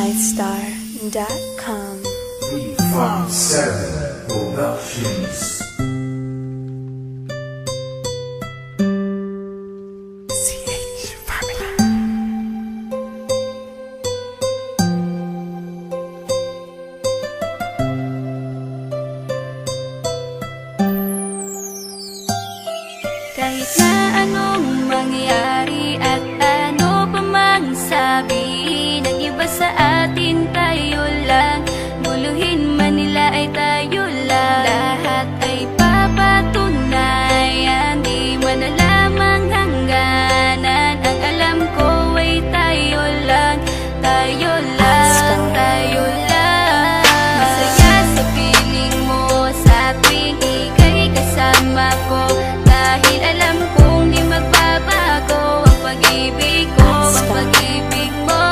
MyStar.com. From 7 Productions. Kahit na anong mangyari at ano pa mang sabi ng iba sa atin, tayo lang. Guluhin man nila ay tayo lang. Lahat ay papatunayan, di man alamang hangganan. Ang alam ko ay tayo lang, tayo lang, tayo lang. Masaya sa piling mo sa tuwing ika'y kasama ko, dahil alam kong di magbabago ang pag-ibig ko, ang pag-ibig mo.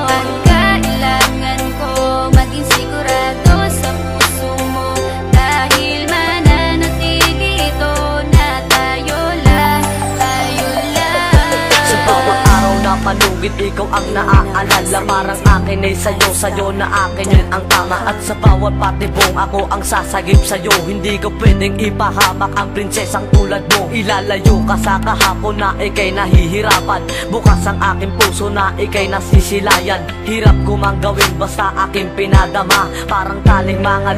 Ang kailangan ko maging sigurado sa puso mo, dahil mananatili ito na tayo lang, tayo lang. Sa bawat araw na palugit, ikaw ang naaalala. Parang akin ay sa'yo, sa'yo na akin yun ang tama. At sa bawat patibong, ako ang sasagip sa'yo. Hindi ko pwedeng ipahamak ang prinsesang tulad mo. Ilalayo ka sa kahapon na ika'y nahihirapan. Bukas ang aking puso na ika'y nasisilayan. Hirap ko mang gawin basta aking pinadama. Parang taling mga